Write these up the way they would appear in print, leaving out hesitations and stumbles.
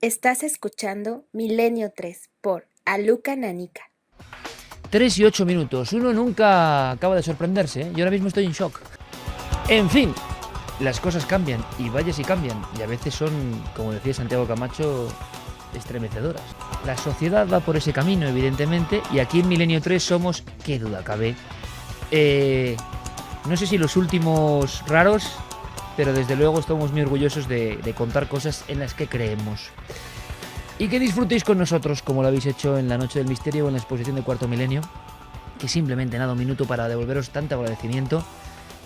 Estás escuchando Milenio 3 por Aluka Nanica. 3 y 8 minutos. Uno nunca acaba de sorprenderse, ¿eh? Yo ahora mismo estoy en shock. En fin, las cosas cambian y vaya si cambian. Y a veces son, como decía Santiago Camacho, estremecedoras. La sociedad va por ese camino, evidentemente, y aquí en Milenio 3 somos, qué duda cabe, no sé si los últimos raros, pero desde luego estamos muy orgullosos de contar cosas en las que creemos. Y que disfrutéis con nosotros, como lo habéis hecho en la Noche del Misterio o en la exposición de Cuarto Milenio, que simplemente nada, un minuto para devolveros tanto agradecimiento,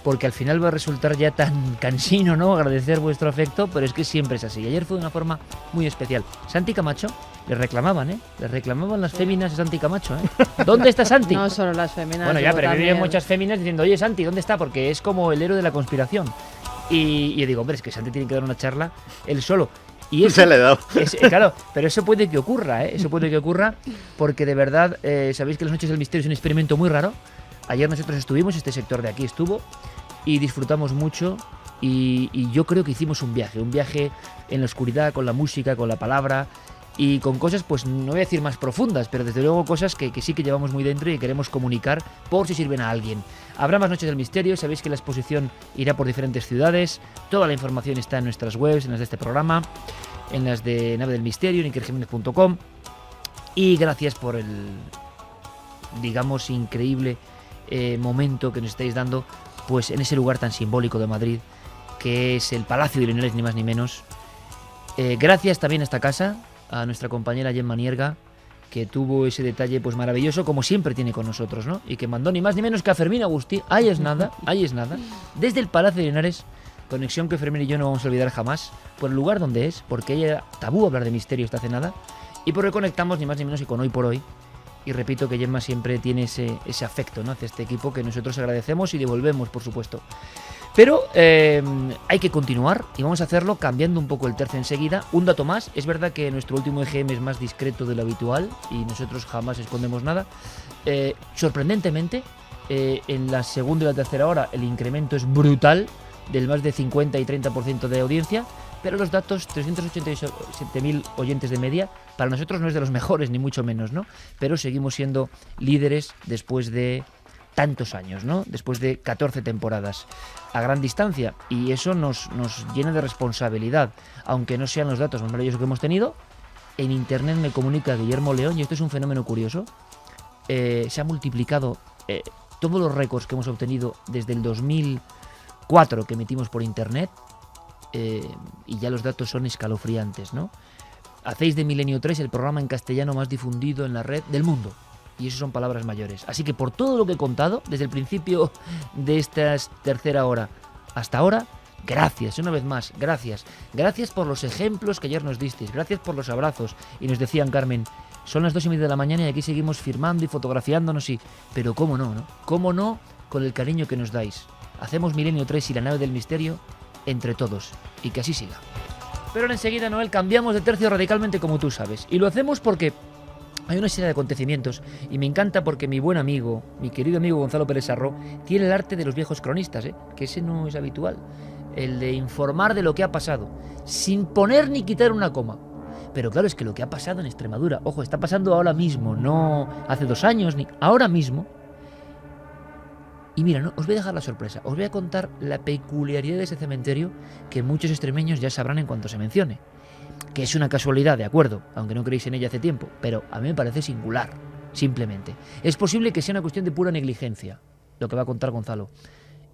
porque al final va a resultar ya tan cansino, ¿no?, agradecer vuestro afecto, pero es que siempre es así. Y ayer fue de una forma muy especial. Santi Camacho, le reclamaban, ¿eh? Le reclamaban las féminas a Santi Camacho, ¿eh? ¿Dónde está Santi? No solo las féminas. Bueno, ya, pero también viven muchas féminas diciendo, oye, Santi, ¿dónde está? Porque es como el héroe de la conspiración. Y yo digo, hombre, es que Santi tiene que dar una charla él solo. Y eso, se le ha dado. Claro, pero eso puede que ocurra, ¿eh? Eso puede que ocurra porque de verdad, sabéis que las Noches del Misterio es un experimento muy raro. Ayer nosotros estuvimos, este sector de aquí estuvo, y disfrutamos mucho. Y yo creo que hicimos un viaje en la oscuridad, con la música, con la palabra y con cosas, pues no voy a decir más profundas, pero desde luego cosas que sí que llevamos muy dentro y queremos comunicar por si sirven a alguien. Habrá más Noches del Misterio, sabéis que la exposición irá por diferentes ciudades, toda la información está en nuestras webs, en las de este programa, en las de Nave del Misterio, en ikerjimenez.com, y gracias por el, digamos, increíble momento que nos estáis dando, pues en ese lugar tan simbólico de Madrid, que es el Palacio de Linares, ni más ni menos. Gracias también a esta casa, a nuestra compañera Gemma Nierga, que tuvo ese detalle pues maravilloso, como siempre tiene con nosotros, ¿no? Y que mandó ni más ni menos que a Fermín Agustí, ahí es nada, desde el Palacio de Linares, conexión que Fermín y yo no vamos a olvidar jamás, por el lugar donde es, porque ella era tabú hablar de misterio hasta hace nada, y porque conectamos ni más ni menos que con Hoy por Hoy. Y repito que Gemma siempre tiene ese afecto, ¿no?, hacia este equipo, que nosotros agradecemos y devolvemos, por supuesto. Pero hay que continuar y vamos a hacerlo cambiando un poco el tercio enseguida. Un dato más, es verdad que nuestro último EGM es más discreto de lo habitual y nosotros jamás escondemos nada. Sorprendentemente, en la segunda y la tercera hora el incremento es brutal, del más de 50 y 30% de audiencia, pero los datos, 387.000 oyentes de media, para nosotros no es de los mejores, ni mucho menos, ¿no? Pero seguimos siendo líderes después de tantos años, ¿no? Después de 14 temporadas a gran distancia, y eso nos llena de responsabilidad, aunque no sean los datos más maravillosos que hemos tenido. En internet me comunica Guillermo León, y esto es un fenómeno curioso, se ha multiplicado todos los récords que hemos obtenido desde el 2004 que emitimos por internet, y ya los datos son escalofriantes, ¿no? Hacéis de Milenio 3 el programa en castellano más difundido en la red del mundo. Y eso son palabras mayores. Así que por todo lo que he contado, desde el principio de esta tercera hora hasta ahora, gracias, una vez más, gracias. Gracias por los ejemplos que ayer nos disteis, gracias por los abrazos. Y nos decían, Carmen, son las 2:30 de la mañana y aquí seguimos firmando y fotografiándonos, y... Pero cómo no, ¿no? ¿Cómo no con el cariño que nos dais? Hacemos Milenio 3 y la Nave del Misterio entre todos, y que así siga. Pero enseguida, Noel, cambiamos de tercio radicalmente, como tú sabes. Y lo hacemos porque hay una serie de acontecimientos, y me encanta porque mi buen amigo, mi querido amigo Gonzalo Pérez Sarró, tiene el arte de los viejos cronistas, que ese no es habitual, el de informar de lo que ha pasado, sin poner ni quitar una coma. Pero claro, es que lo que ha pasado en Extremadura, ojo, está pasando ahora mismo, no hace 2 años, ni ahora mismo. Y mira, no, os voy a dejar la sorpresa, os voy a contar la peculiaridad de ese cementerio, que muchos extremeños ya sabrán en cuanto se mencione. Que es una casualidad, de acuerdo, aunque no creéis en ella hace tiempo, pero a mí me parece singular, simplemente. Es posible que sea una cuestión de pura negligencia, lo que va a contar Gonzalo,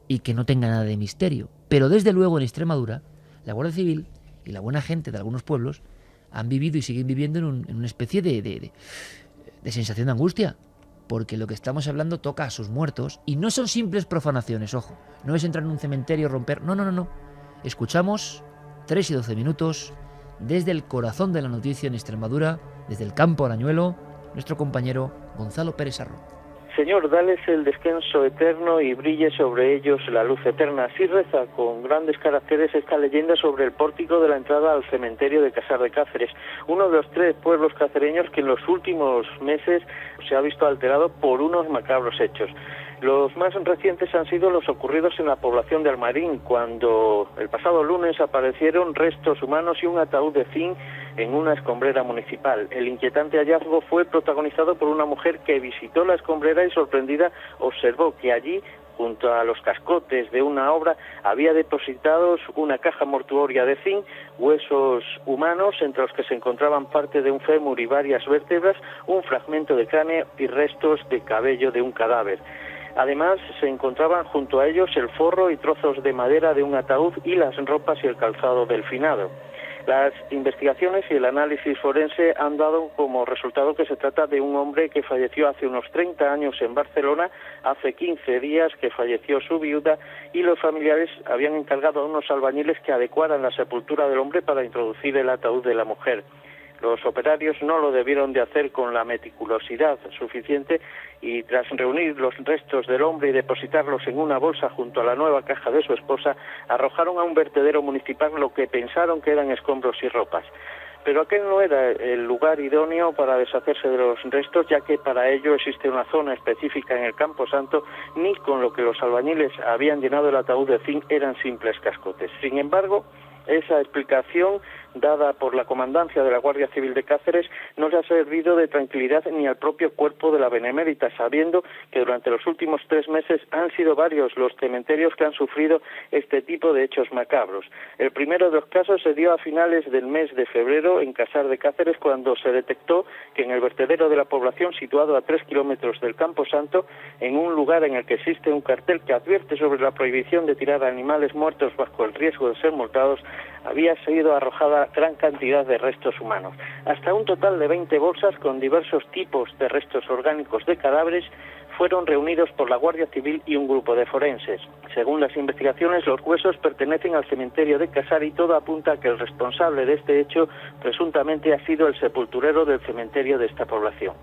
y que no tenga nada de misterio. Pero desde luego en Extremadura, la Guardia Civil y la buena gente de algunos pueblos han vivido y siguen viviendo en una especie de sensación de angustia, porque lo que estamos hablando toca a sus muertos, y no son simples profanaciones, ojo, no es entrar en un cementerio, romper, no. Escuchamos 3 y 12 minutos... desde el corazón de la noticia en Extremadura, desde el campo Arañuelo, nuestro compañero Gonzalo Pérez Sarró. Señor, dales el descanso eterno y brille sobre ellos la luz eterna. Así reza con grandes caracteres esta leyenda sobre el pórtico de la entrada al cementerio de Casar de Cáceres, uno de los 3 pueblos cacereños que en los últimos meses se ha visto alterado por unos macabros hechos. Los más recientes han sido los ocurridos en la población de Almarín, cuando el pasado lunes aparecieron restos humanos y un ataúd de zinc en una escombrera municipal. El inquietante hallazgo fue protagonizado por una mujer que visitó la escombrera y, sorprendida, observó que allí, junto a los cascotes de una obra, había depositados una caja mortuoria de zinc, huesos humanos, entre los que se encontraban parte de un fémur y varias vértebras, un fragmento de cráneo y restos de cabello de un cadáver. Además, se encontraban junto a ellos el forro y trozos de madera de un ataúd y las ropas y el calzado del finado. Las investigaciones y el análisis forense han dado como resultado que se trata de un hombre que falleció hace unos 30 años en Barcelona, hace 15 días que falleció su viuda, y los familiares habían encargado a unos albañiles que adecuaran la sepultura del hombre para introducir el ataúd de la mujer. Los operarios no lo debieron de hacer con la meticulosidad suficiente y, tras reunir los restos del hombre y depositarlos en una bolsa junto a la nueva caja de su esposa, arrojaron a un vertedero municipal lo que pensaron que eran escombros y ropas. Pero aquel no era el lugar idóneo para deshacerse de los restos, ya que para ello existe una zona específica en el Campo Santo, ni con lo que los albañiles habían llenado el ataúd de zinc eran simples cascotes. Sin embargo, esa explicación dada por la comandancia de la Guardia Civil de Cáceres no le ha servido de tranquilidad ni al propio cuerpo de la Benemérita, sabiendo que durante los últimos 3 meses han sido varios los cementerios que han sufrido este tipo de hechos macabros. El primero de los casos se dio a finales del mes de febrero en Casar de Cáceres, cuando se detectó que en el vertedero de la población, situado a 3 kilómetros del Campo Santo, en un lugar en el que existe un cartel que advierte sobre la prohibición de tirar animales muertos bajo el riesgo de ser multados, había sido arrojada gran cantidad de restos humanos. Hasta un total de 20 bolsas con diversos tipos de restos orgánicos de cadáveres fueron reunidos por la Guardia Civil y un grupo de forenses. Según las investigaciones, los huesos pertenecen al cementerio de Casar y todo apunta a que el responsable de este hecho presuntamente ha sido el sepulturero del cementerio de esta población.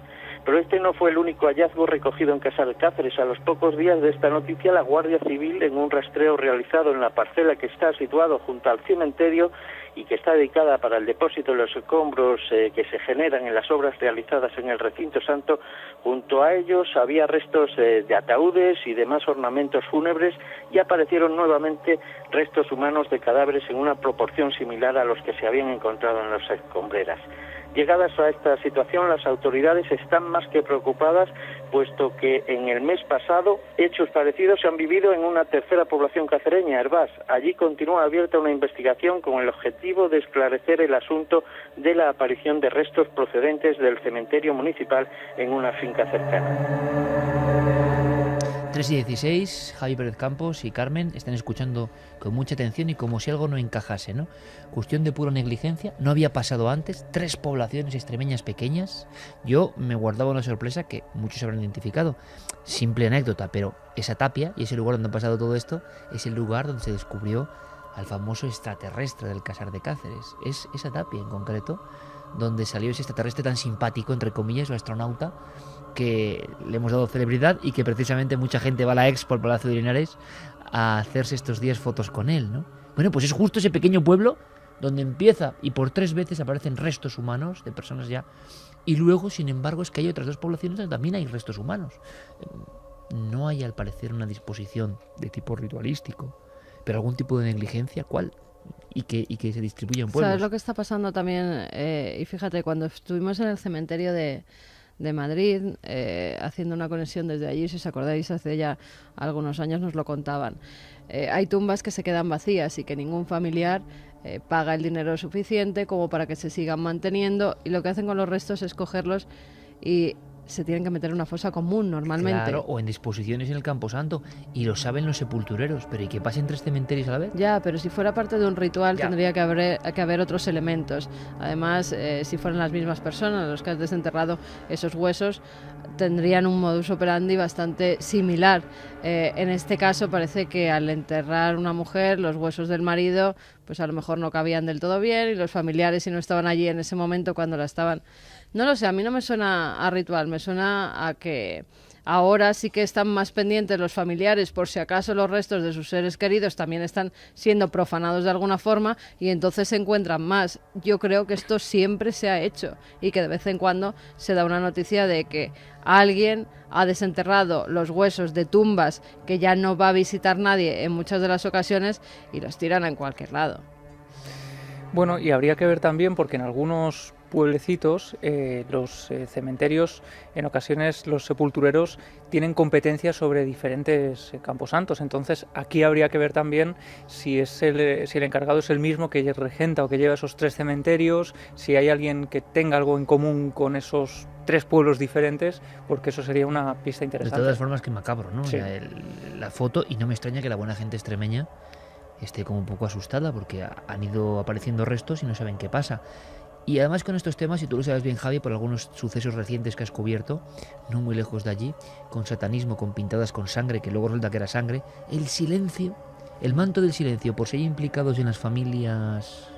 Pero este no fue el único hallazgo recogido en Casar de Cáceres. A los pocos días de esta noticia, la Guardia Civil, en un rastreo realizado en la parcela que está situado junto al cementerio y que está dedicada para el depósito de los escombros que se generan en las obras realizadas en el recinto santo, junto a ellos había restos de ataúdes y demás ornamentos fúnebres, y aparecieron nuevamente restos humanos de cadáveres en una proporción similar a los que se habían encontrado en las escombreras. Llegadas a esta situación, las autoridades están más que preocupadas, puesto que en el mes pasado hechos parecidos se han vivido en una tercera población cacereña, Hervás. Allí continúa abierta una investigación con el objetivo de esclarecer el asunto de la aparición de restos procedentes del cementerio municipal en una finca cercana. 3:16, Javi Pérez Campos y Carmen están escuchando con mucha atención y como si algo no encajase, ¿no? Cuestión de pura negligencia, no había pasado antes, 3 poblaciones extremeñas pequeñas. Yo me guardaba una sorpresa que muchos habrán identificado. Simple anécdota, pero esa tapia y ese lugar donde ha pasado todo esto es el lugar donde se descubrió al famoso extraterrestre del Casar de Cáceres. Es esa tapia en concreto donde salió ese extraterrestre tan simpático, entre comillas, o astronauta, que le hemos dado celebridad y que precisamente mucha gente va a la Expo al Palacio de Linares a hacerse estos días fotos con él, ¿no? Bueno, pues es justo ese pequeño pueblo donde empieza y por 3 veces aparecen restos humanos de personas ya, y luego, sin embargo, es que hay otras 2 poblaciones donde también hay restos humanos. No hay, al parecer, una disposición de tipo ritualístico, pero algún tipo de negligencia, ¿cuál? Y que se distribuye en pueblos. ¿Sabes lo que está pasando también? Y fíjate, cuando estuvimos en el cementerio de Madrid, haciendo una conexión desde allí, si os acordáis, hace ya algunos años nos lo contaban. Hay tumbas que se quedan vacías y que ningún familiar paga el dinero suficiente como para que se sigan manteniendo, y lo que hacen con los restos es cogerlos y se tienen que meter en una fosa común normalmente. Claro, o en disposiciones en el Camposanto, y lo saben los sepultureros, pero ¿y que pasen 3 cementerios a la vez? Ya, pero si fuera parte de un ritual Ya. tendría que haber otros elementos. Además, si fueran las mismas personas los que han desenterrado esos huesos, tendrían un modus operandi bastante similar. En este caso parece que al enterrar una mujer, los huesos del marido pues a lo mejor no cabían del todo bien, y los familiares, si no estaban allí en ese momento cuando la estaban... No lo sé, a mí no me suena a ritual, me suena a que ahora sí que están más pendientes los familiares por si acaso los restos de sus seres queridos también están siendo profanados de alguna forma, y entonces se encuentran más. Yo creo que esto siempre se ha hecho y que de vez en cuando se da una noticia de que alguien ha desenterrado los huesos de tumbas que ya no va a visitar nadie en muchas de las ocasiones y los tiran en cualquier lado. Bueno, y habría que ver también porque en algunos pueblecitos los cementerios, en ocasiones los sepultureros tienen competencias sobre diferentes camposantos. Entonces aquí habría que ver también si el encargado es el mismo que regenta o que lleva esos 3 cementerios, si hay alguien que tenga algo en común con esos 3 pueblos diferentes, porque eso sería una pista De interesante. todas formas, que macabro, ¿no? Sí. O sea, la foto, y no me extraña que la buena gente extremeña esté como un poco asustada porque han ido apareciendo restos y no saben qué pasa. Y además con estos temas, y tú lo sabes bien, Javi, por algunos sucesos recientes que has cubierto, no muy lejos de allí, con satanismo, con pintadas con sangre, que luego resulta que era sangre, el silencio, el manto del silencio, por si hay implicados en las familias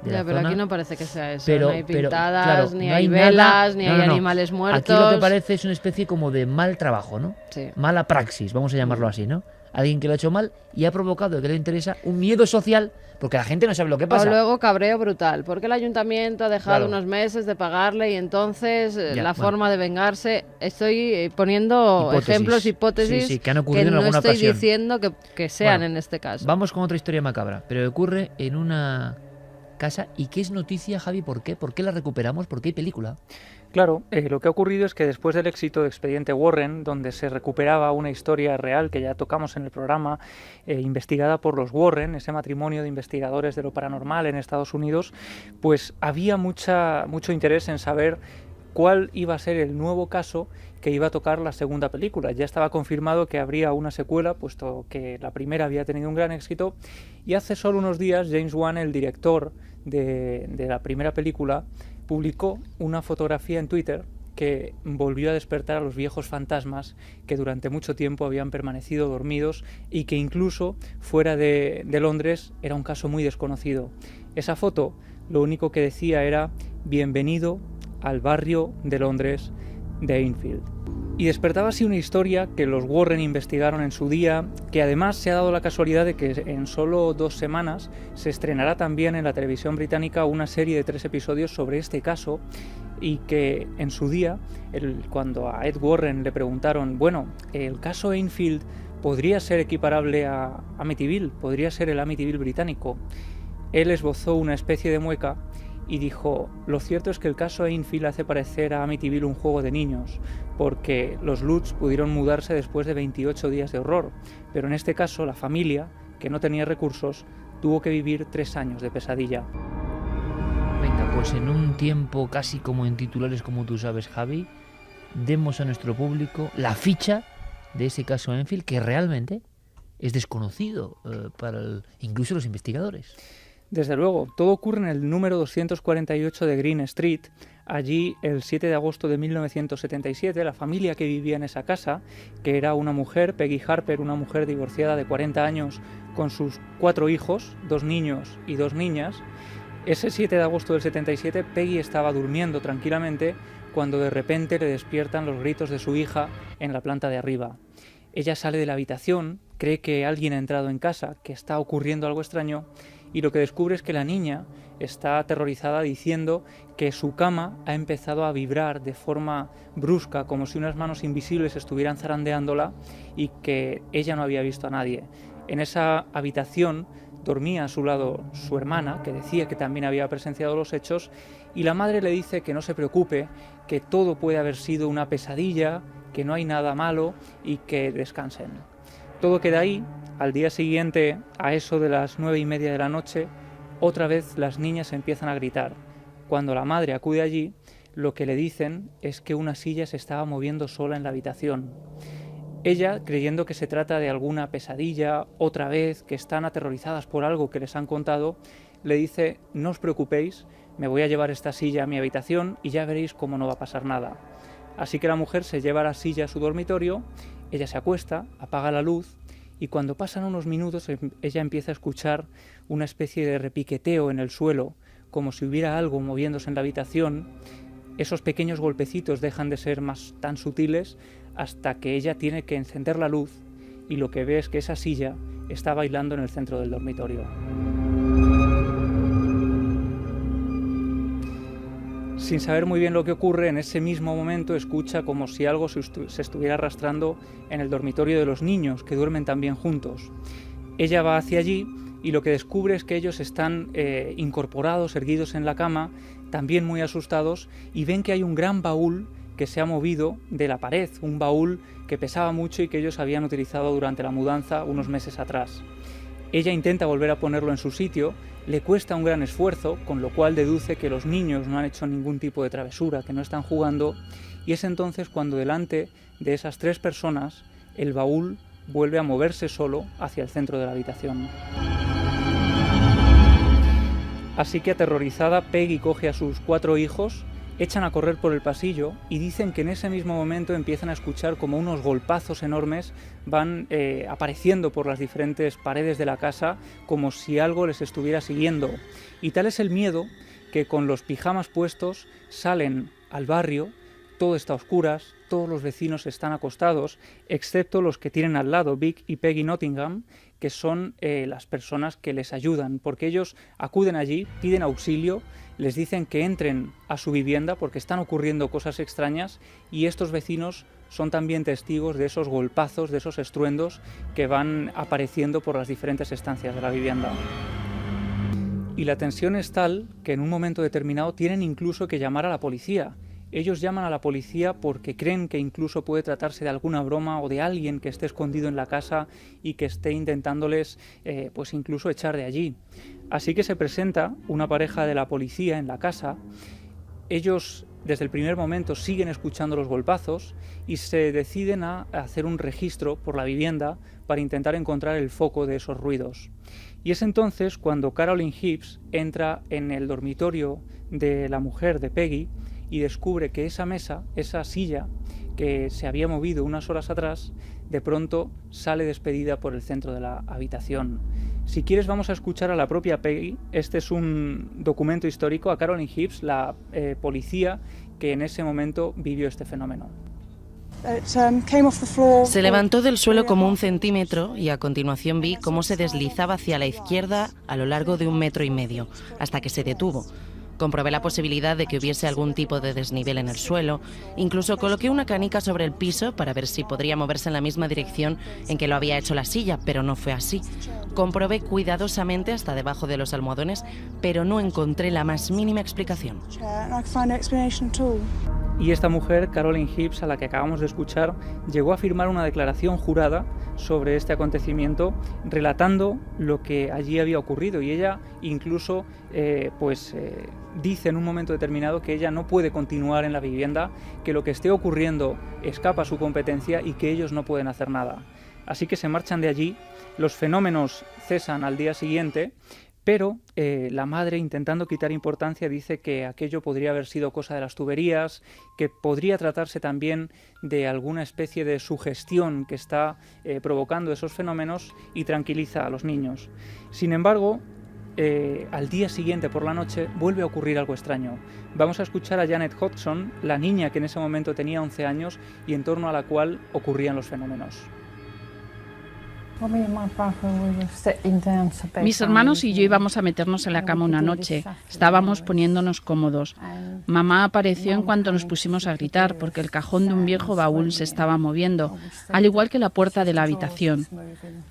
de Ya, la pero zona. aquí no parece que sea eso. Pero- no hay pero, pintadas, claro, ni no hay hay velas, nada. ni No, hay no, no. animales muertos. Aquí lo que parece es una especie como de mal trabajo, ¿no? Sí. Mala praxis, vamos a llamarlo así, ¿no? Alguien que lo ha hecho mal y ha provocado, que le interesa, un miedo social, porque la gente no sabe lo que O pasa. luego cabreo brutal, porque el ayuntamiento ha dejado Claro. unos meses de pagarle y entonces Ya, la bueno. forma de vengarse, estoy poniendo Hipótesis. ejemplos, hipótesis Sí, que han ocurrido en no alguna estoy ocasión. diciendo que sean Bueno, en este caso. Vamos con otra historia macabra, pero ocurre en una casa. ¿Y qué es noticia, Javi? ¿Por qué? ¿Por qué la recuperamos? ¿Por qué hay película? Claro, lo que ha ocurrido es que después del éxito de Expediente Warren, donde se recuperaba una historia real que ya tocamos en el programa, investigada por los Warren, ese matrimonio de investigadores de lo paranormal en Estados Unidos, pues había mucho interés en saber cuál iba a ser el nuevo caso que iba a tocar la segunda película. Ya estaba confirmado que habría una secuela, puesto que la primera había tenido un gran éxito, y hace solo unos días James Wan, el director de la primera película, publicó una fotografía en Twitter que volvió a despertar a los viejos fantasmas que durante mucho tiempo habían permanecido dormidos y que incluso fuera de Londres era un caso muy desconocido. Esa foto lo único que decía era bienvenido al barrio de Londres de Enfield. Y despertaba así una historia que los Warren investigaron en su día, que además se ha dado la casualidad de que en solo 2 semanas se estrenará también en la televisión británica una serie de 3 episodios sobre este caso, y que en su día, cuando a Ed Warren le preguntaron, bueno, el caso Enfield podría ser equiparable a Amityville, podría ser el Amityville británico, él esbozó una especie de mueca y dijo, lo cierto es que el caso Enfield hace parecer a Amityville un juego de niños, porque los Lutz pudieron mudarse después de 28 días de horror, pero en este caso la familia, que no tenía recursos, tuvo que vivir 3 años de pesadilla. Venga, pues en un tiempo casi como en titulares, como tú sabes, Javi, demos a nuestro público la ficha de ese caso Enfield, que realmente es desconocido para incluso los investigadores. Desde luego, todo ocurre en el número 248 de Green Street. Allí, el 7 de agosto de 1977, la familia que vivía en esa casa, que era una mujer, Peggy Harper, una mujer divorciada de 40 años, con sus 4 hijos, 2 niños y 2 niñas, ese 7 de agosto del 77, Peggy estaba durmiendo tranquilamente cuando de repente le despiertan los gritos de su hija en la planta de arriba. Ella sale de la habitación, cree que alguien ha entrado en casa, que está ocurriendo algo extraño, y lo que descubre es que la niña está aterrorizada diciendo que su cama ha empezado a vibrar de forma brusca, como si unas manos invisibles estuvieran zarandeándola, y que ella no había visto a nadie. En esa habitación dormía a su lado su hermana, que decía que también había presenciado los hechos, y la madre le dice que no se preocupe, que todo puede haber sido una pesadilla, que no hay nada malo y que descansen. Todo queda ahí. Al día siguiente, a eso de las 9:30 de la noche, otra vez las niñas empiezan a gritar. Cuando la madre acude allí, lo que le dicen es que una silla se estaba moviendo sola en la habitación. Ella, creyendo que se trata de alguna pesadilla, otra vez, que están aterrorizadas por algo que les han contado, le dice, no os preocupéis, me voy a llevar esta silla a mi habitación y ya veréis cómo no va a pasar nada. Así que la mujer se lleva la silla a su dormitorio, ella se acuesta, apaga la luz, y cuando pasan unos minutos ella empieza a escuchar una especie de repiqueteo en el suelo, como si hubiera algo moviéndose en la habitación. Esos pequeños golpecitos dejan de ser más tan sutiles hasta que ella tiene que encender la luz y lo que ve es que esa silla está bailando en el centro del dormitorio. Sin saber muy bien lo que ocurre, en ese mismo momento escucha como si algo se estuviera arrastrando en el dormitorio de los niños, que duermen también juntos. Ella va hacia allí, y lo que descubre es que ellos están incorporados, erguidos en la cama, también muy asustados, y ven que hay un gran baúl que se ha movido de la pared, un baúl que pesaba mucho y que ellos habían utilizado durante la mudanza unos meses atrás. Ella intenta volver a ponerlo en su sitio, le cuesta un gran esfuerzo, con lo cual deduce que los niños no han hecho ningún tipo de travesura, que no están jugando, y es entonces cuando delante de esas 3 personas el baúl vuelve a moverse solo hacia el centro de la habitación. Así que aterrorizada, Peggy coge a sus 4 hijos, echan a correr por el pasillo y dicen que en ese mismo momento empiezan a escuchar como unos golpazos enormes van apareciendo por las diferentes paredes de la casa, como si algo les estuviera siguiendo. Y tal es el miedo que con los pijamas puestos salen al barrio. Todo está a oscuras, todos los vecinos están acostados, excepto los que tienen al lado, Vic y Peggy Nottingham, que son las personas que les ayudan, porque ellos acuden allí, piden auxilio, les dicen que entren a su vivienda porque están ocurriendo cosas extrañas, y estos vecinos son también testigos de esos golpazos, de esos estruendos que van apareciendo por las diferentes estancias de la vivienda. Y la tensión es tal que en un momento determinado tienen incluso que llamar a la policía. Ellos llaman a la policía porque creen que incluso puede tratarse de alguna broma o de alguien que esté escondido en la casa y que esté intentándoles pues incluso echar de allí. Así que se presenta una pareja de la policía en la casa. Ellos desde el primer momento siguen escuchando los golpazos y se deciden a hacer un registro por la vivienda para intentar encontrar el foco de esos ruidos. Y es entonces cuando Carolyn Hibbs entra en el dormitorio de la mujer de Peggy y descubre que esa mesa, esa silla que se había movido unas horas atrás, de pronto sale despedida por el centro de la habitación. Si quieres vamos a escuchar a la propia Peggy. Este es un documento histórico, a Carolyn Hibbs, la policía que en ese momento vivió este fenómeno. Se levantó del suelo como 1 centímetro y a continuación vi cómo se deslizaba hacia la izquierda a lo largo de 1,5 metros, hasta que se detuvo. Comprobé la posibilidad de que hubiese algún tipo de desnivel en el suelo. Incluso coloqué una canica sobre el piso para ver si podría moverse en la misma dirección en que lo había hecho la silla, pero no fue así. Comprobé cuidadosamente hasta debajo de los almohadones, pero no encontré la más mínima explicación. Y esta mujer, Carolyn Hibbs, a la que acabamos de escuchar, llegó a firmar una declaración jurada sobre este acontecimiento, relatando lo que allí había ocurrido. Y ella incluso dice en un momento determinado que ella no puede continuar en la vivienda, que lo que esté ocurriendo escapa a su competencia y que ellos no pueden hacer nada. Así que se marchan de allí, los fenómenos cesan al día siguiente, pero la madre, intentando quitar importancia, dice que aquello podría haber sido cosa de las tuberías, que podría tratarse también de alguna especie de sugestión que está provocando esos fenómenos, y tranquiliza a los niños. Sin embargo, al día siguiente por la noche vuelve a ocurrir algo extraño. Vamos a escuchar a Janet Hodgson, la niña que en ese momento tenía 11 años y en torno a la cual ocurrían los fenómenos. Mis hermanos y yo íbamos a meternos en la cama una noche. Estábamos poniéndonos cómodos. Mamá apareció en cuanto nos pusimos a gritar porque el cajón de un viejo baúl se estaba moviendo, al igual que la puerta de la habitación.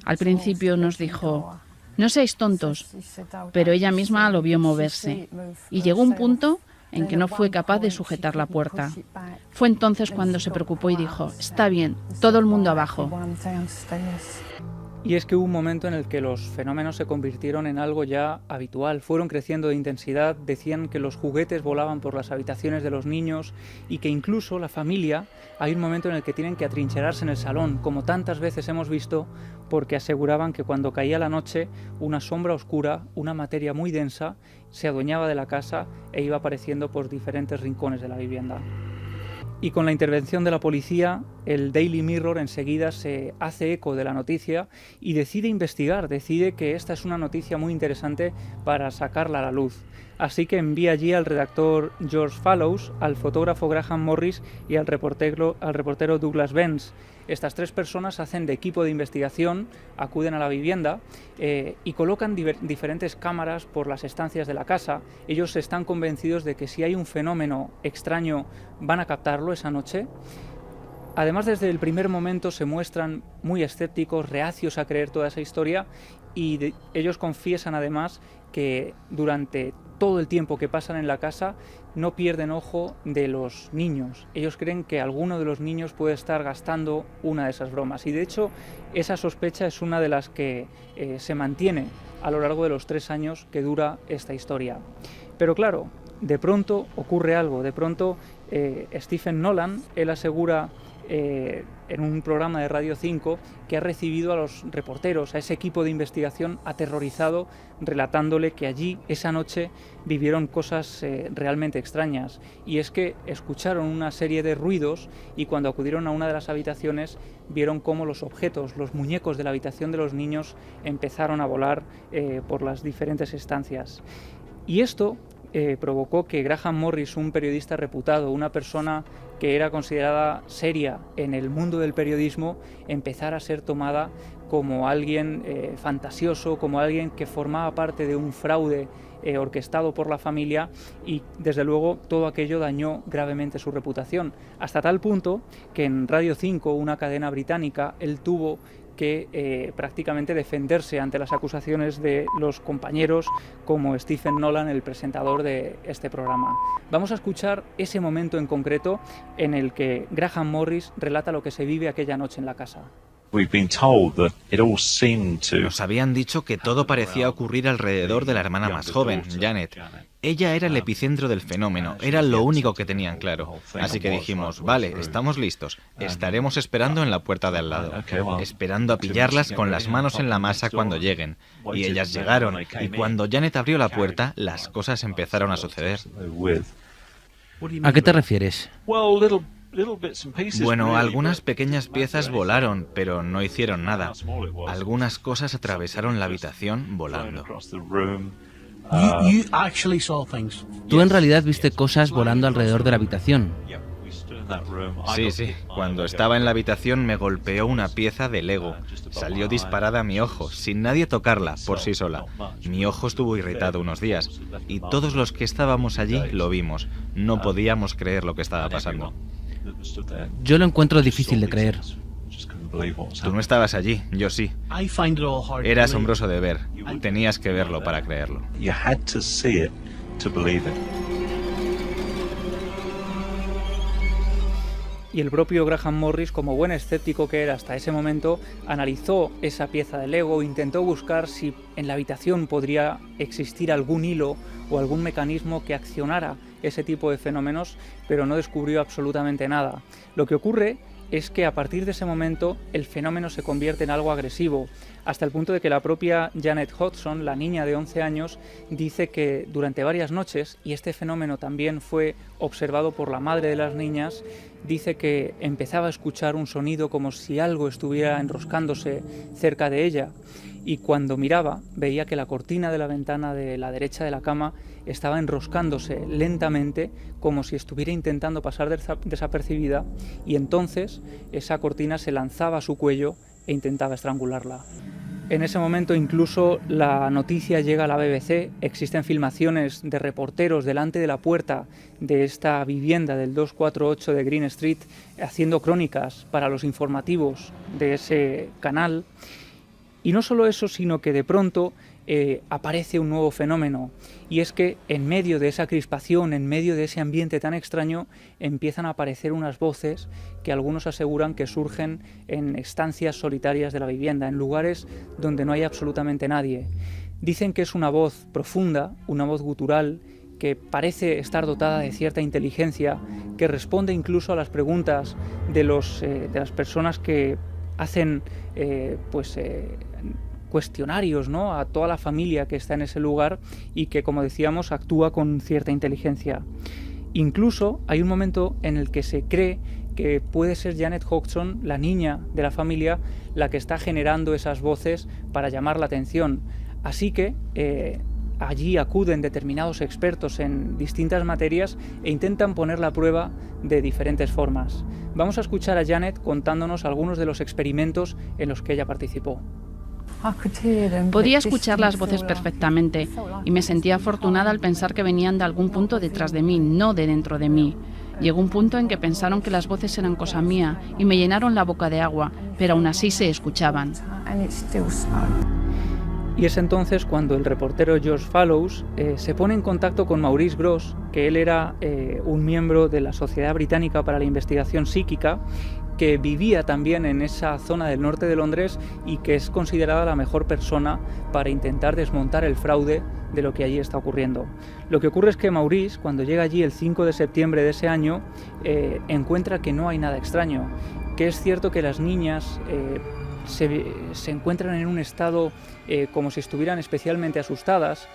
Al principio nos dijo: "No seáis tontos", pero ella misma lo vio moverse. Y llegó un punto en que no fue capaz de sujetar la puerta. Fue entonces cuando se preocupó y dijo: "Está bien, todo el mundo abajo". Y es que hubo un momento en el que los fenómenos se convirtieron en algo ya habitual, fueron creciendo de intensidad, decían que los juguetes volaban por las habitaciones de los niños y que incluso la familia, hay un momento en el que tienen que atrincherarse en el salón, como tantas veces hemos visto, porque aseguraban que cuando caía la noche, una sombra oscura, una materia muy densa, se adueñaba de la casa e iba apareciendo por diferentes rincones de la vivienda. Y con la intervención de la policía, el Daily Mirror enseguida se hace eco de la noticia y decide investigar, decide que esta es una noticia muy interesante para sacarla a la luz. Así que envía allí al redactor George Fallows, al fotógrafo Graham Morris y al reportero Douglas Benz. Estas 3 personas hacen de equipo de investigación, acuden a la vivienda y colocan diferentes cámaras por las estancias de la casa. Ellos están convencidos de que si hay un fenómeno extraño van a captarlo esa noche. Además, desde el primer momento se muestran muy escépticos, reacios a creer toda esa historia, y ellos confiesan además que durante todo el tiempo que pasan en la casa no pierden ojo de los niños. Ellos creen que alguno de los niños puede estar gastando una de esas bromas, y de hecho esa sospecha es una de las que se mantiene a lo largo de los 3 años que dura esta historia. Pero claro, de pronto ocurre algo, de pronto Stephen Nolan, él asegura en un programa de Radio 5 que ha recibido a los reporteros, a ese equipo de investigación aterrorizado, relatándole que allí esa noche vivieron cosas realmente extrañas, y es que escucharon una serie de ruidos y cuando acudieron a una de las habitaciones vieron cómo los objetos, los muñecos de la habitación de los niños empezaron a volar por las diferentes estancias. Y esto provocó que Graham Morris, un periodista reputado, una persona que era considerada seria en el mundo del periodismo, empezara a ser tomada como alguien fantasioso, como alguien que formaba parte de un fraude orquestado por la familia, y desde luego todo aquello dañó gravemente su reputación, hasta tal punto que en Radio 5, una cadena británica, él tuvo que prácticamente defenderse ante las acusaciones de los compañeros como Stephen Nolan, el presentador de este programa. Vamos a escuchar ese momento en concreto en el que Graham Morris relata lo que se vive aquella noche en la casa. Nos habían dicho que todo parecía ocurrir alrededor de la hermana más joven, Janet. Ella era el epicentro del fenómeno, era lo único que tenían claro. Así que dijimos, vale, estamos listos, estaremos esperando en la puerta de al lado, esperando a pillarlas con las manos en la masa cuando lleguen. Y ellas llegaron, y cuando Janet abrió la puerta, las cosas empezaron a suceder. ¿A qué te refieres? Bueno, algunas pequeñas piezas volaron, pero no hicieron nada. Algunas cosas atravesaron la habitación volando. Tú en realidad viste cosas volando alrededor de la habitación. Sí. Cuando estaba en la habitación me golpeó una pieza de Lego. Salió disparada a mi ojo, sin nadie tocarla, por sí sola. Mi ojo estuvo irritado unos días, y todos los que estábamos allí lo vimos. No podíamos creer lo que estaba pasando. Yo lo encuentro difícil de creer. Tú no estabas allí, yo sí. Era asombroso de ver. Tenías que verlo para creerlo. Y el propio Graham Morris, como buen escéptico que era hasta ese momento, analizó esa pieza de Lego, intentó buscar si en la habitación podría existir algún hilo o algún mecanismo que accionara ese tipo de fenómenos, pero no descubrió absolutamente nada. Lo que ocurre es que a partir de ese momento el fenómeno se convierte en algo agresivo, hasta el punto de que la propia Janet Hodgson, la niña de 11 años, dice que durante varias noches, y este fenómeno también fue observado por la madre de las niñas, dice que empezaba a escuchar un sonido como si algo estuviera enroscándose cerca de ella, y cuando miraba veía que la cortina de la ventana de la derecha de la cama estaba enroscándose lentamente como si estuviera intentando pasar desapercibida, y entonces esa cortina se lanzaba a su cuello e intentaba estrangularla. En ese momento incluso la noticia llega a la BBC, existen filmaciones de reporteros delante de la puerta de esta vivienda del 248 de Green Street haciendo crónicas para los informativos de ese canal. Y no solo eso, sino que de pronto aparece un nuevo fenómeno, y es que en medio de esa crispación, en medio de ese ambiente tan extraño, empiezan a aparecer unas voces que algunos aseguran que surgen en estancias solitarias de la vivienda, en lugares donde no hay absolutamente nadie. Dicen que es una voz profunda, una voz gutural, que parece estar dotada de cierta inteligencia, que responde incluso a las preguntas de las personas que hacen cuestionarios, ¿no?, a toda la familia que está en ese lugar, y que, como decíamos, actúa con cierta inteligencia. Incluso hay un momento en el que se cree que puede ser Janet Hodgson, la niña de la familia, la que está generando esas voces para llamar la atención. Así que allí acuden determinados expertos en distintas materias e intentan ponerla a prueba de diferentes formas. Vamos a escuchar a Janet contándonos algunos de los experimentos en los que ella participó. Podía escuchar las voces perfectamente y me sentía afortunada al pensar que venían de algún punto detrás de mí, no de dentro de mí. Llegó un punto en que pensaron que las voces eran cosa mía y me llenaron la boca de agua, pero aún así se escuchaban. Y es entonces cuando el reportero George Fallows se pone en contacto con Maurice Grosse, que él era un miembro de la Sociedad Británica para la Investigación Psíquica, que vivía también en esa zona del norte de Londres y que es considerada la mejor persona para intentar desmontar el fraude de lo que allí está ocurriendo. Lo que ocurre es que Maurice, cuando llega allí el 5 de septiembre de ese año, encuentra que no hay nada extraño, que es cierto que las niñas se encuentran en un estado como si estuvieran especialmente asustadas,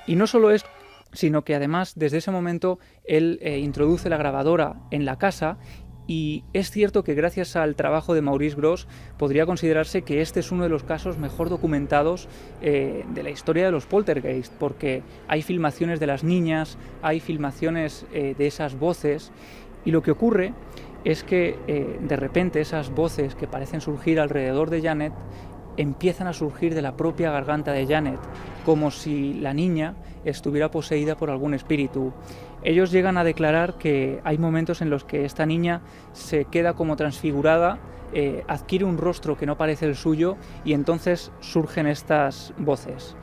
y no solo es, sino que además desde ese momento él introduce la grabadora en la casa. Y es cierto que gracias al trabajo de Maurice Grosse podría considerarse que este es uno de los casos mejor documentados de la historia de los poltergeist, porque hay filmaciones de las niñas, hay filmaciones de esas voces, y lo que ocurre es que de repente esas voces que parecen surgir alrededor de Janet empiezan a surgir de la propia garganta de Janet, como si la niña estuviera poseída por algún espíritu. Ellos llegan a declarar que hay momentos en los que esta niña se queda como transfigurada, adquiere un rostro que no parece el suyo y entonces surgen estas voces.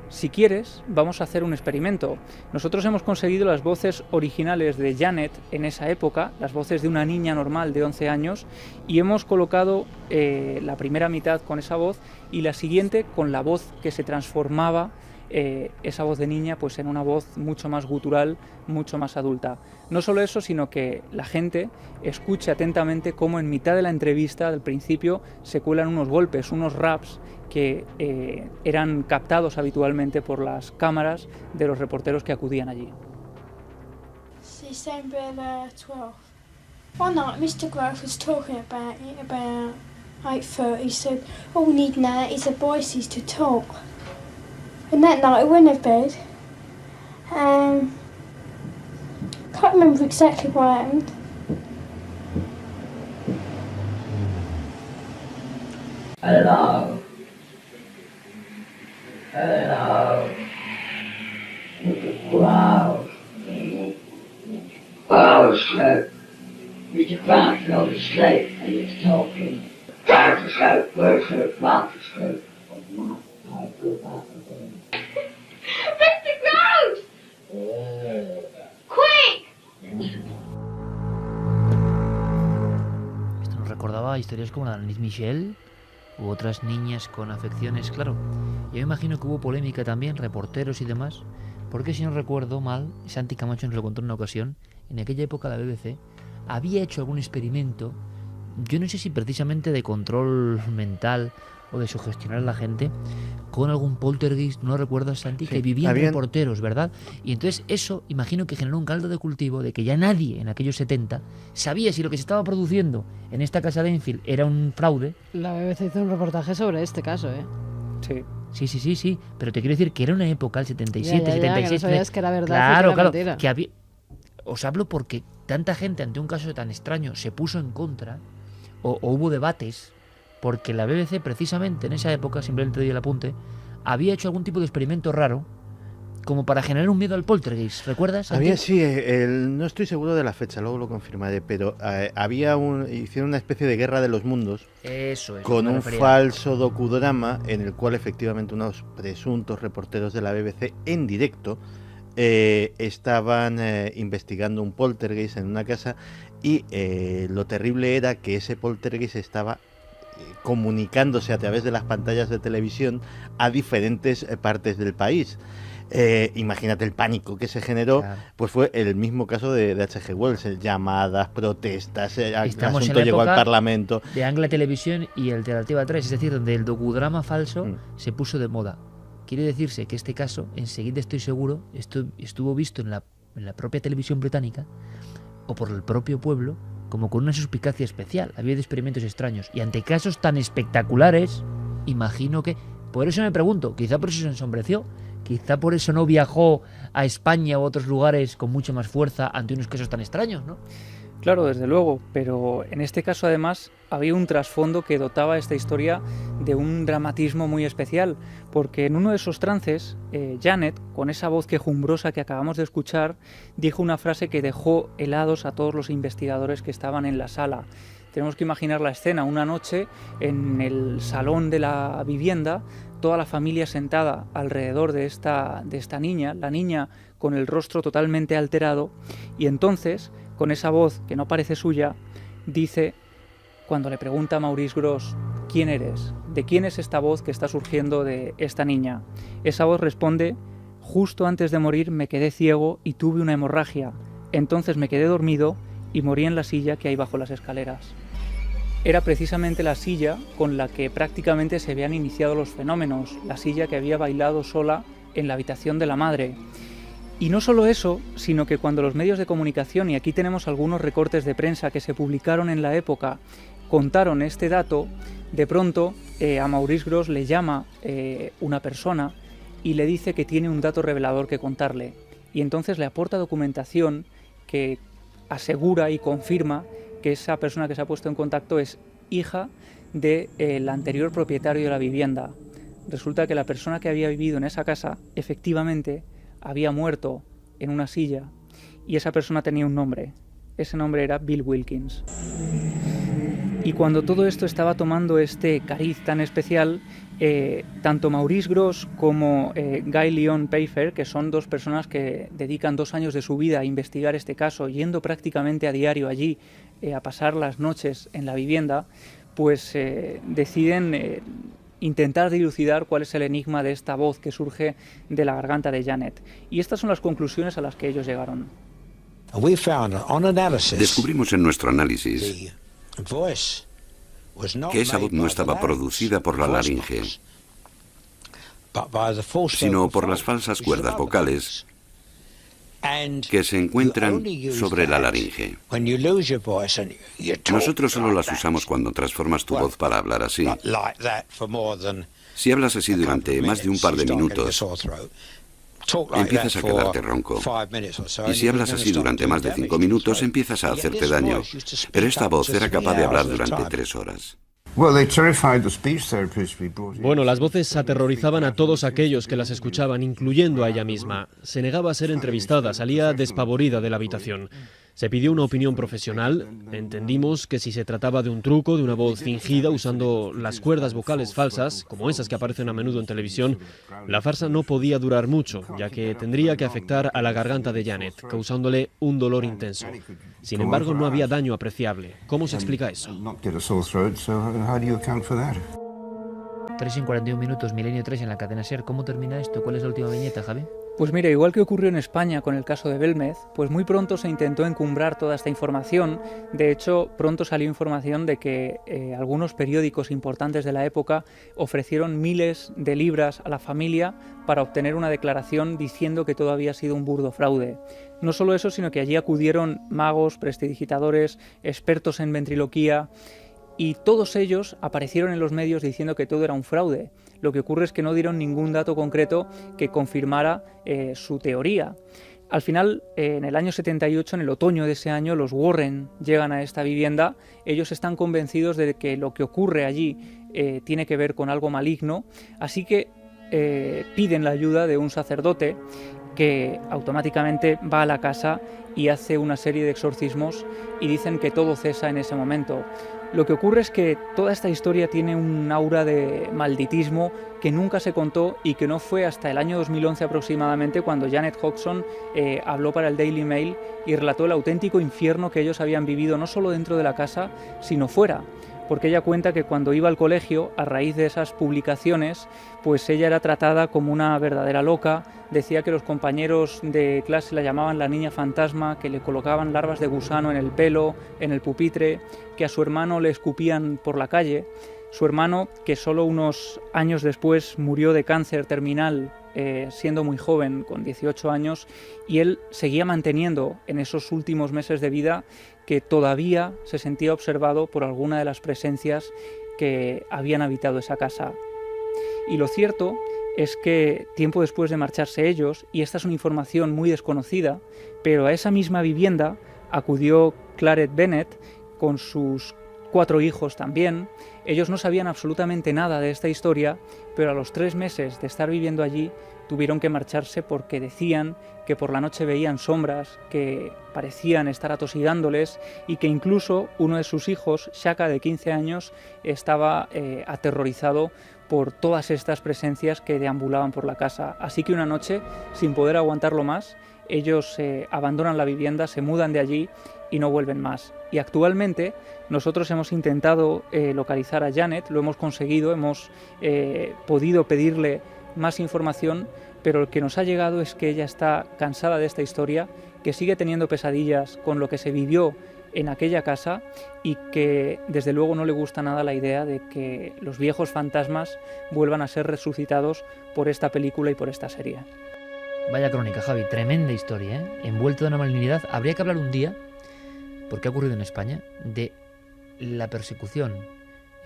Si quieres, vamos a hacer un experimento. Nosotros hemos conseguido las voces originales de Janet en esa época, las voces de una niña normal de 11 años, y hemos colocado la primera mitad con esa voz y la siguiente con la voz que se transformaba, esa voz de niña, pues en una voz mucho más gutural, mucho más adulta. No solo eso, sino que la gente escucha atentamente cómo en mitad de la entrevista, al principio, se cuelan unos golpes, unos raps que eran captados habitualmente por las cámaras de los reporteros que acudían allí. December 12th. One night Mr. Grove was talking about it about 8:30. He said, all we need now is the voices to talk. And that night I went to bed. Can't remember exactly what happened. Hello. Hello. Wow. I was asleep. Mr. Frank fell asleep and he was talking. Down to sleep, where's the Frank asleep? Mr. Grove! Quick! Esto nos recordaba historias como la de Annette Michel u otras niñas con afecciones, claro. Yo me imagino que hubo polémica también, reporteros y demás, porque si no recuerdo mal, Santi Camacho nos lo contó en una ocasión, en aquella época la BBC había hecho algún experimento, yo no sé si precisamente de control mental o de sugestionar a la gente, con algún poltergeist, ¿no recuerdas, Santi? Sí, que vivían reporteros, ¿verdad? Y entonces eso, imagino que generó un caldo de cultivo de que ya nadie en aquellos 70 sabía si lo que se estaba produciendo en esta casa de Enfield era un fraude. La BBC hizo un reportaje sobre este caso, ¿eh? Sí. Sí, pero te quiero decir que era una época, el 77, ya, 76... que no sabías que era verdad, claro, que era mentira. Que había... Os hablo porque tanta gente ante un caso tan extraño se puso en contra, o hubo debates, porque la BBC precisamente en esa época, simplemente doy el apunte, había hecho algún tipo de experimento raro como para generar un miedo al poltergeist, ¿recuerdas? Había, sí, no estoy seguro de la fecha, luego lo confirmaré, pero hicieron una especie de guerra de los mundos. Eso es. Con un falso docudrama en el cual efectivamente unos presuntos reporteros de la BBC en directo estaban investigando un poltergeist en una casa y lo terrible era que ese poltergeist estaba comunicándose a través de las pantallas de televisión a diferentes partes del país. Imagínate el pánico que se generó, claro. Pues fue el mismo caso de H.G. Wells, llamadas, protestas, el asunto llegó al Parlamento. De Angla Televisión y Alternativa 3, es decir, donde el docudrama falso se puso de moda. Quiere decirse que este caso, enseguida estoy seguro, estuvo visto en la propia televisión británica o por el propio pueblo como con una suspicacia especial. Había experimentos extraños y ante casos tan espectaculares, imagino que... Por eso me pregunto, quizá por eso se ensombreció, quizá por eso no viajó a España u otros lugares con mucha más fuerza ante unos casos tan extraños, ¿no? Claro, desde luego, pero en este caso además había un trasfondo que dotaba esta historia de un dramatismo muy especial, porque en uno de esos trances, Janet, con esa voz quejumbrosa que acabamos de escuchar, dijo una frase que dejó helados a todos los investigadores que estaban en la sala. Tenemos que imaginar la escena, una noche en el salón de la vivienda, toda la familia sentada alrededor de esta niña, la niña con el rostro totalmente alterado, y entonces, con esa voz que no parece suya, dice, cuando le pregunta a Maurice Grosse, ¿quién eres? ¿De quién es esta voz que está surgiendo de esta niña? Esa voz responde, justo antes de morir me quedé ciego y tuve una hemorragia, entonces me quedé dormido y morí en la silla que hay bajo las escaleras. Era precisamente la silla con la que prácticamente se habían iniciado los fenómenos, la silla que había bailado sola en la habitación de la madre. Y no solo eso, sino que cuando los medios de comunicación, y aquí tenemos algunos recortes de prensa que se publicaron en la época, contaron este dato, de pronto a Maurice Grosse le llama una persona y le dice que tiene un dato revelador que contarle. Y entonces le aporta documentación que asegura y confirma que esa persona que se ha puesto en contacto es hija del anterior propietario de la vivienda. Resulta que la persona que había vivido en esa casa efectivamente había muerto en una silla y esa persona tenía un nombre. Ese nombre era Bill Wilkins. Y cuando todo esto estaba tomando este cariz tan especial, tanto Maurice Grosse como Guy Lyon Pfeiffer, que son dos personas que dedican 2 años de su vida a investigar este caso, yendo prácticamente a diario allí a pasar las noches en la vivienda, pues deciden intentar dilucidar cuál es el enigma de esta voz que surge de la garganta de Janet. Y estas son las conclusiones a las que ellos llegaron. Descubrimos en nuestro análisis que esa voz no estaba producida por la laringe, sino por las falsas cuerdas vocales que se encuentran sobre la laringe. Nosotros solo las usamos cuando transformas tu voz para hablar así. Si hablas así durante más de un par de minutos, empiezas a quedarte ronco. Y si hablas así durante más de 5 minutos, empiezas a hacerte daño. Pero esta voz era capaz de hablar durante 3 horas. Bueno, las voces aterrorizaban a todos aquellos que las escuchaban, incluyendo a ella misma. Se negaba a ser entrevistada, salía despavorida de la habitación. Se pidió una opinión profesional. Entendimos que si se trataba de un truco, de una voz fingida usando las cuerdas vocales falsas, como esas que aparecen a menudo en televisión, la farsa no podía durar mucho, ya que tendría que afectar a la garganta de Janet, causándole un dolor intenso. Sin embargo, no había daño apreciable. ¿Cómo se explica eso? 3:41 minutos, Milenio 3 en la cadena SER. ¿Cómo termina esto? ¿Cuál es la última viñeta, Javi? Pues mira, igual que ocurrió en España con el caso de Belmez, pues muy pronto se intentó encumbrar toda esta información. De hecho, pronto salió información de que algunos periódicos importantes de la época ofrecieron miles de libras a la familia para obtener una declaración diciendo que todo había sido un burdo fraude. No solo eso, sino que allí acudieron magos, prestidigitadores, expertos en ventriloquía, y todos ellos aparecieron en los medios diciendo que todo era un fraude. Lo que ocurre es que no dieron ningún dato concreto que confirmara su teoría. Al final, en el año 78, en el otoño de ese año, los Warren llegan a esta vivienda. Ellos están convencidos de que lo que ocurre allí tiene que ver con algo maligno, así que piden la ayuda de un sacerdote que automáticamente va a la casa y hace una serie de exorcismos y dicen que todo cesa en ese momento. Lo que ocurre es que toda esta historia tiene un aura de malditismo que nunca se contó y que no fue hasta el año 2011 aproximadamente cuando Janet Hodgson habló para el Daily Mail y relató el auténtico infierno que ellos habían vivido no solo dentro de la casa, sino fuera. Porque ella cuenta que cuando iba al colegio, a raíz de esas publicaciones, pues ella era tratada como una verdadera loca. Decía que los compañeros de clase la llamaban la niña fantasma, que le colocaban larvas de gusano en el pelo, en el pupitre, que a su hermano le escupían por la calle. Su hermano, que solo unos años después murió de cáncer terminal, siendo muy joven, con 18 años, y él seguía manteniendo en esos últimos meses de vida que todavía se sentía observado por alguna de las presencias que habían habitado esa casa. Y lo cierto es que tiempo después de marcharse ellos, y esta es una información muy desconocida, pero a esa misma vivienda acudió Claret Bennett con sus 4 hijos también. Ellos no sabían absolutamente nada de esta historia, pero a los 3 meses de estar viviendo allí tuvieron que marcharse porque decían que por la noche veían sombras que parecían estar atosigándoles y que incluso uno de sus hijos, Shaka, de 15 años, estaba aterrorizado por todas estas presencias que deambulaban por la casa. Así que una noche, sin poder aguantarlo más, ellos abandonan la vivienda, se mudan de allí y no vuelven más. Y actualmente nosotros hemos intentado localizar a Janet, lo hemos conseguido, hemos podido pedirle más información, pero lo que nos ha llegado es que ella está cansada de esta historia, que sigue teniendo pesadillas con lo que se vivió en aquella casa y que desde luego no le gusta nada la idea de que los viejos fantasmas vuelvan a ser resucitados por esta película y por esta serie. Vaya crónica, Javi, tremenda historia, ¿eh? Envuelto de una malignidad. Habría que hablar un día, porque ha ocurrido en España, de la persecución,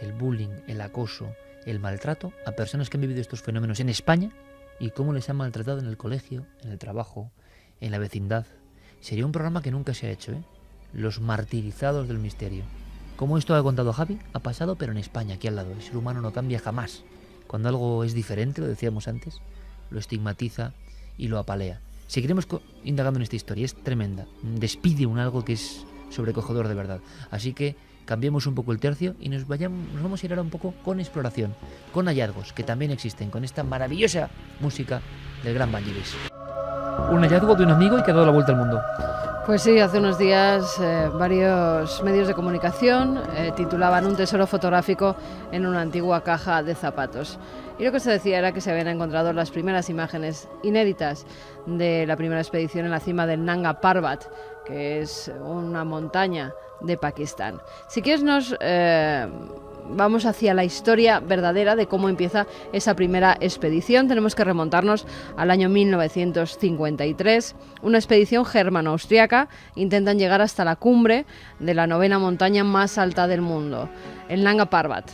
el bullying, el acoso, el maltrato a personas que han vivido estos fenómenos en España y cómo les han maltratado en el colegio, en el trabajo, en la vecindad. Sería un programa que nunca se ha hecho, ¿eh? Los martirizados del misterio. Como esto ha contado Javi, ha pasado, pero en España, aquí al lado. El ser humano no cambia jamás. Cuando algo es diferente, lo decíamos antes, lo estigmatiza y lo apalea. Seguiremos indagando en esta historia, es tremenda. Despide un algo que es sobrecogedor de verdad. Así que cambiemos un poco el tercio y nos vamos a ir ahora un poco con exploración, con hallazgos que también existen, con esta maravillosa música del gran Vangelis. Un hallazgo de un amigo y que ha dado la vuelta al mundo. Pues sí, hace unos días varios medios de comunicación titulaban un tesoro fotográfico en una antigua caja de zapatos. Y lo que se decía era que se habían encontrado las primeras imágenes inéditas de la primera expedición en la cima del Nanga Parbat, que es una montaña de Pakistán. Si quieres nos vamos hacia la historia verdadera de cómo empieza esa primera expedición. Tenemos que remontarnos al año 1953. Una expedición germano-austriaca intentan llegar hasta la cumbre de la 9ª montaña más alta del mundo, el Nanga Parbat.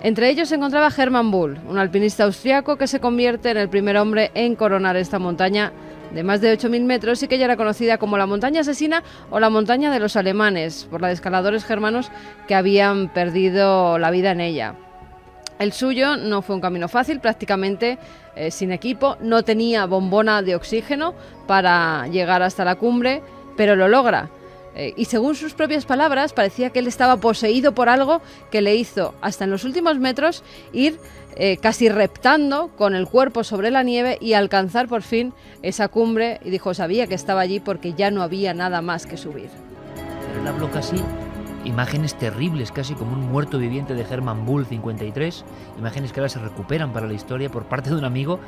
Entre ellos se encontraba Hermann Bull, un alpinista austriaco que se convierte en el primer hombre en coronar esta montaña de más de 8.000 metros y que ya era conocida como la montaña asesina o la montaña de los alemanes, por la de escaladores germanos que habían perdido la vida en ella. El suyo no fue un camino fácil, prácticamente sin equipo, no tenía bombona de oxígeno para llegar hasta la cumbre, pero lo logra. Y según sus propias palabras, parecía que él estaba poseído por algo que le hizo, hasta en los últimos metros, ir casi reptando con el cuerpo sobre la nieve y alcanzar por fin esa cumbre. Y dijo, sabía que estaba allí porque ya no había nada más que subir. Pero él habló casi imágenes terribles, casi como un muerto viviente de Hermann Bull 53, imágenes que ahora se recuperan para la historia por parte de un amigo.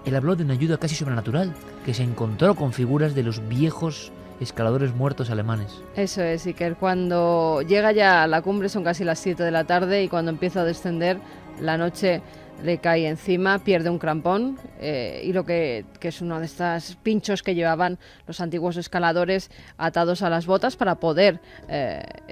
Él habló de una ayuda casi sobrenatural, que se encontró con figuras de los viejos escaladores muertos alemanes. Eso es, y que cuando llega ya a la cumbre son casi las 7 de la tarde y cuando empieza a descender la noche le cae encima, pierde un crampón y lo que es uno de estos pinchos que llevaban los antiguos escaladores atados a las botas para poder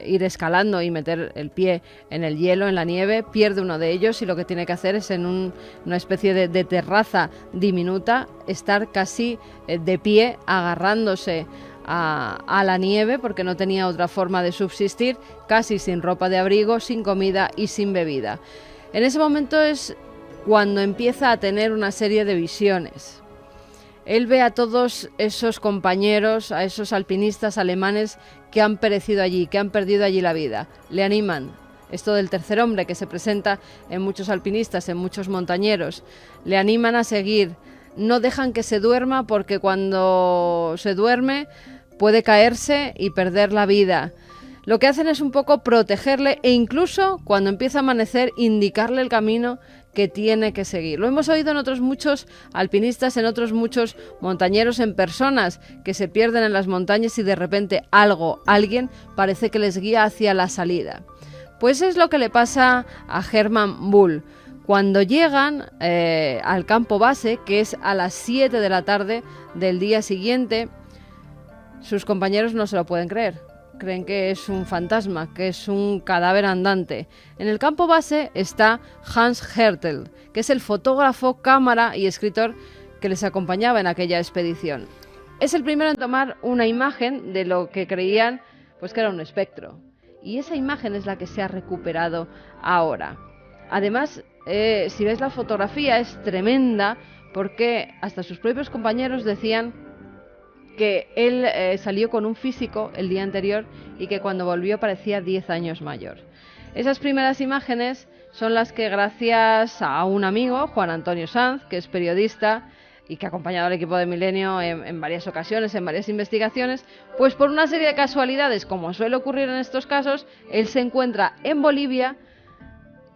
ir escalando y meter el pie en el hielo, en la nieve, pierde uno de ellos y lo que tiene que hacer es en una especie de terraza diminuta estar casi de pie agarrándose a la nieve porque no tenía otra forma de subsistir, casi sin ropa de abrigo, sin comida y sin bebida. En ese momento es cuando empieza a tener una serie de visiones. Él ve a todos esos compañeros, a esos alpinistas alemanes que han perecido allí, que han perdido allí la vida. Le animan. Esto del tercer hombre que se presenta en muchos alpinistas, en muchos montañeros. Le animan a seguir. No dejan que se duerma porque cuando se duerme puede caerse y perder la vida. Lo que hacen es un poco protegerle e incluso cuando empieza a amanecer indicarle el camino que tiene que seguir. Lo hemos oído en otros muchos alpinistas, en otros muchos montañeros, en personas que se pierden en las montañas y de repente alguien parece que les guía hacia la salida. Pues es lo que le pasa a Hermann Bull. Cuando llegan al campo base, que es a las 7 de la tarde del día siguiente, sus compañeros no se lo pueden creer. Creen que es un fantasma, que es un cadáver andante. En el campo base está Hans Hertel, que es el fotógrafo, cámara y escritor que les acompañaba en aquella expedición. Es el primero en tomar una imagen de lo que creían pues que era un espectro. y esa imagen es la que se ha recuperado ahora. Además, si ves la fotografía es tremenda, porque hasta sus propios compañeros decían que él salió con un físico el día anterior y que cuando volvió parecía 10 años mayor. Esas primeras imágenes son las que, gracias a un amigo, Juan Antonio Sanz, que es periodista y que ha acompañado al equipo de Milenio en varias ocasiones, en varias investigaciones, pues por una serie de casualidades, como suele ocurrir en estos casos, él se encuentra en Bolivia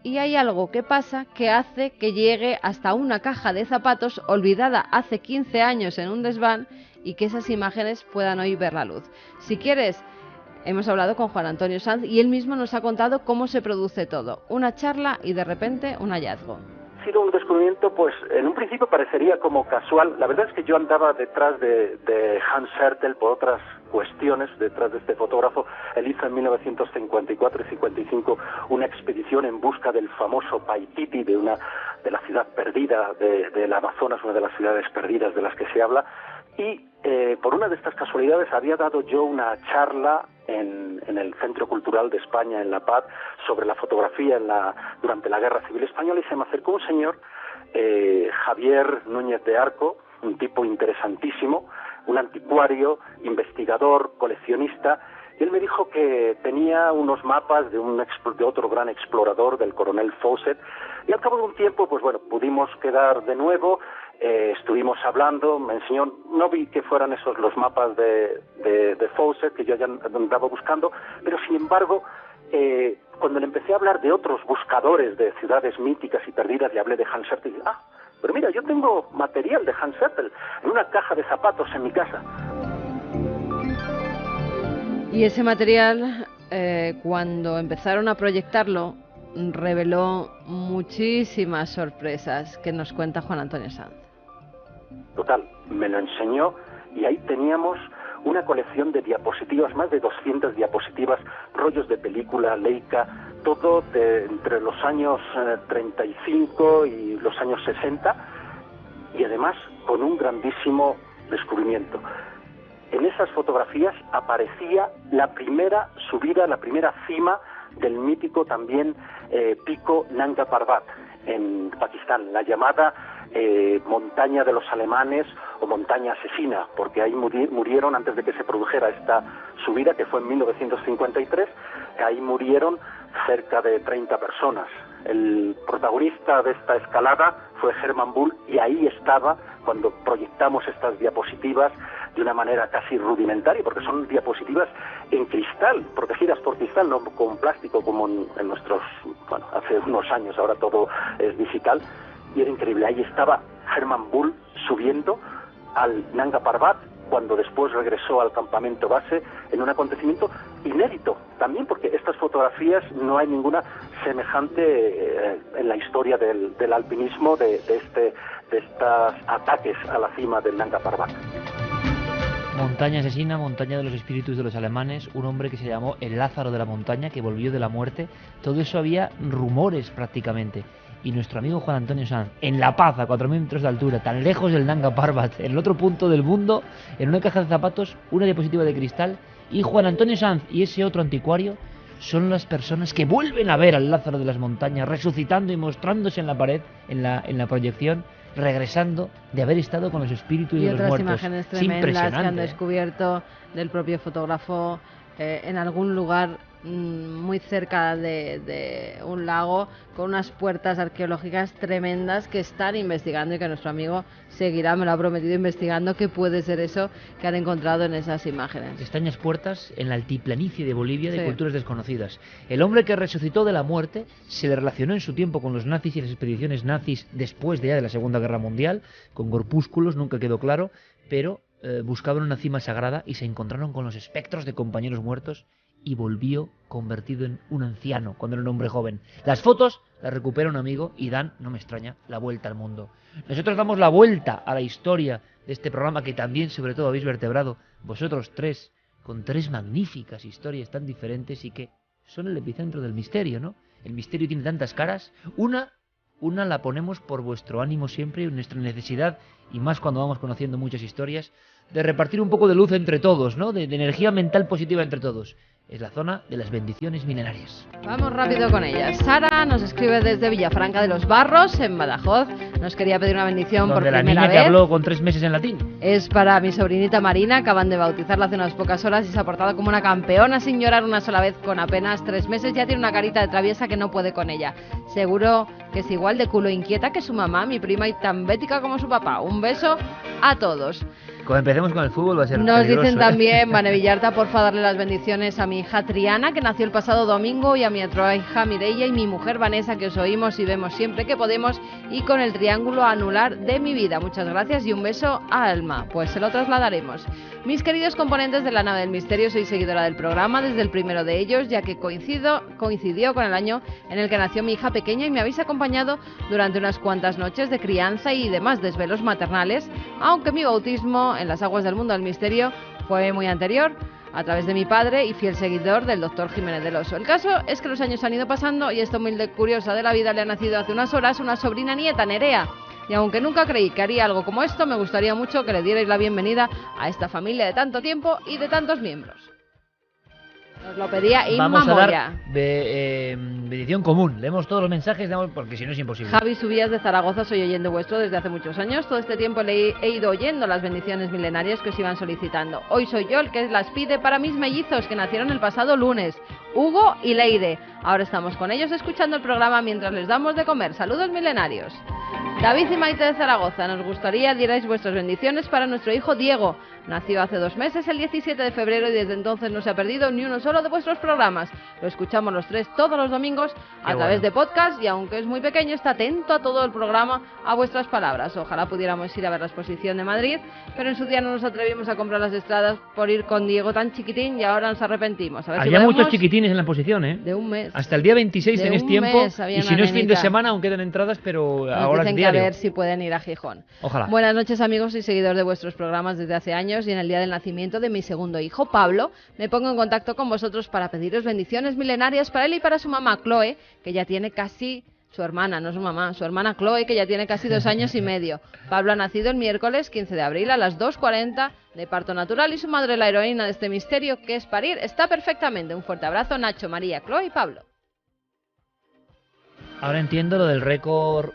y hay algo que pasa que hace que llegue hasta una caja de zapatos olvidada hace 15 años en un desván y que esas imágenes puedan hoy ver la luz. Si quieres, hemos hablado con Juan Antonio Sanz y él mismo nos ha contado cómo se produce todo. Una charla y de repente un hallazgo. Ha sido un descubrimiento, pues en un principio parecería como casual. La verdad es que yo andaba detrás de Hans Hertel por otras cuestiones, detrás de este fotógrafo. Él hizo en 1954 y 55 una expedición en busca del famoso Paititi, de la ciudad perdida del Amazonas, una de las ciudades perdidas de las que se habla. Y por una de estas casualidades había dado yo una charla en el Centro Cultural de España, en La Paz, sobre la fotografía durante la Guerra Civil Española, y se me acercó un señor, Javier Núñez de Arco, un tipo interesantísimo, un anticuario, investigador, coleccionista, y él me dijo que tenía unos mapas de otro gran explorador, del coronel Fawcett, y al cabo de un tiempo, pues bueno, pudimos quedar de nuevo. Estuvimos hablando, me enseñó, no vi que fueran esos los mapas de Fawcett que yo ya andaba buscando, pero sin embargo, cuando le empecé a hablar de otros buscadores de ciudades míticas y perdidas, le hablé de Hans Hertel y dije, pero mira, yo tengo material de Hans Hertel en una caja de zapatos en mi casa. Y ese material, cuando empezaron a proyectarlo, reveló muchísimas sorpresas que nos cuenta Juan Antonio Sanz. Total, me lo enseñó y ahí teníamos una colección de diapositivas, más de 200 diapositivas, rollos de película, Leica, todo entre los años 35 y los años 60, y además con un grandísimo descubrimiento. En esas fotografías aparecía la primera subida, la primera cima del mítico también pico Nanga Parbat en Pakistán, la llamada montaña de los alemanes o montaña asesina, porque ahí murieron, antes de que se produjera esta subida, que fue en 1953, ahí murieron cerca de 30 personas. El protagonista de esta escalada fue Hermann Bull, y ahí estaba cuando proyectamos estas diapositivas de una manera casi rudimentaria, porque son diapositivas en cristal, protegidas por cristal, no con plástico como en nuestros, bueno, hace unos años, ahora todo es digital, y era increíble. Ahí estaba Hermann Bull subiendo al Nanga Parbat, cuando después regresó al campamento base, en un acontecimiento inédito también, porque estas fotografías no hay ninguna semejante en la historia del alpinismo, de estos ataques a la cima del Nanga Parbat. Montaña asesina, montaña de los espíritus de los alemanes, un hombre que se llamó el Lázaro de la montaña, que volvió de la muerte. Todo eso había rumores prácticamente. Y nuestro amigo Juan Antonio Sanz, en La Paz, a 4.000 metros de altura, tan lejos del Nanga Parbat, en el otro punto del mundo, en una caja de zapatos, una diapositiva de cristal, y Juan Antonio Sanz y ese otro anticuario son las personas que vuelven a ver al Lázaro de las montañas, resucitando y mostrándose en la pared, en la proyección, regresando de haber estado con los espíritus de los muertos. Y otras imágenes tremendas que han descubierto del propio fotógrafo en algún lugar muy cerca de un lago, con unas puertas arqueológicas tremendas que están investigando y que nuestro amigo seguirá, me lo ha prometido, investigando qué puede ser eso que han encontrado en esas imágenes. Extrañas puertas en la altiplanicie de Bolivia, de Sí. culturas desconocidas. El hombre que resucitó de la muerte se le relacionó en su tiempo con los nazis y las expediciones nazis después de la Segunda Guerra Mundial, con corpúsculos, nunca quedó claro, pero buscaban una cima sagrada y se encontraron con los espectros de compañeros muertos, y volvió convertido en un anciano cuando era un hombre joven. Las fotos las recupera un amigo y dan, no me extraña, la vuelta al mundo. Nosotros damos la vuelta a la historia de este programa que también, sobre todo, habéis vertebrado vosotros tres, con tres magníficas historias tan diferentes y que son el epicentro del misterio, ¿no? El misterio tiene tantas caras. Una la ponemos por vuestro ánimo siempre, nuestra necesidad, y más cuando vamos conociendo muchas historias, de repartir un poco de luz entre todos, ¿no? De energía mental positiva entre todos. Es la zona de las bendiciones milenarias. Vamos rápido con ellas. Sara nos escribe desde Villafranca de los Barros, en Badajoz. Nos quería pedir una bendición por Donde la primera niña vez. que habló con 3 meses en latín. Es para mi sobrinita Marina, acaban de bautizarla hace unas pocas horas y se ha portado como una campeona sin llorar una sola vez con apenas 3 meses. Ya tiene una carita de traviesa que no puede con ella. Seguro que es igual de culo inquieta que su mamá, mi prima, y tan bética como su papá. Un beso a todos. Como empecemos con el fútbol va a ser Nos peligroso, dicen también, Vane Villarta, porfa darle las bendiciones a mi hija Triana, que nació el pasado domingo, y a mi otra hija Mireia y mi mujer Vanessa, que os oímos y vemos siempre que podemos, y con el triángulo anular de mi vida. Muchas gracias y un beso a Alma. Pues se lo trasladaremos. Mis queridos componentes de la nave del misterio, soy seguidora del programa desde el primero de ellos, ya que coincidió con el año en el que nació mi hija pequeña y me habéis acompañado durante unas cuantas noches de crianza y demás desvelos maternales, aunque mi bautismo en las aguas del mundo del misterio fue muy anterior, a través de mi padre y fiel seguidor del doctor Jiménez del Oso. El caso es que los años han ido pasando y esta humilde curiosa de la vida le ha nacido hace unas horas una sobrina nieta, Nerea. Y aunque nunca creí que haría algo como esto, me gustaría mucho que le dierais la bienvenida a esta familia de tanto tiempo y de tantos miembros. Nos lo pedía Inma Vamos a Moya. dar bendición común. Leemos todos los mensajes, porque si no es imposible. Javi Subías de Zaragoza, soy oyente vuestro desde hace muchos años. Todo este tiempo he ido oyendo las bendiciones milenarias que os iban solicitando. Hoy soy yo el que las pide para mis mellizos que nacieron el pasado lunes, Hugo y Leire. Ahora estamos con ellos escuchando el programa mientras les damos de comer. Saludos milenarios. David y Maite de Zaragoza, nos gustaría dierais vuestras bendiciones para nuestro hijo Diego. Nació hace 2 meses, el 17 de febrero, y desde entonces no se ha perdido ni uno solo de vuestros programas. Lo escuchamos los 3 todos los domingos a través de podcast, y aunque es muy pequeño, está atento a todo el programa, a vuestras palabras. Ojalá pudiéramos ir a ver la exposición de Madrid, pero en su día no nos atrevimos a comprar las entradas por ir con Diego tan chiquitín y ahora nos arrepentimos. A ver Había si muchos podemos... chiquitines en la exposición, ¿eh? De un mes. Hasta el día 26 De tenéis un tiempo, mes había y si una no es fin de nenita. semana aún quedan entradas, pero Nos ahora dicen es que a diario. ver si pueden ir a Gijón. Ojalá. Buenas noches, amigos y seguidores de vuestros programas desde hace años, y en el día del nacimiento de mi segundo hijo, Pablo, me pongo en contacto con vosotros para pediros bendiciones milenarias para él y para su mamá, Chloe, que ya tiene casi... Su hermana, no su mamá, su hermana Chloe, que ya tiene casi 2 años y medio. Pablo ha nacido el miércoles 15 de abril a las 2:40 de parto natural, y su madre, la heroína de este misterio que es parir, está perfectamente. Un fuerte abrazo, Nacho, María, Chloe y Pablo. Ahora entiendo lo del récord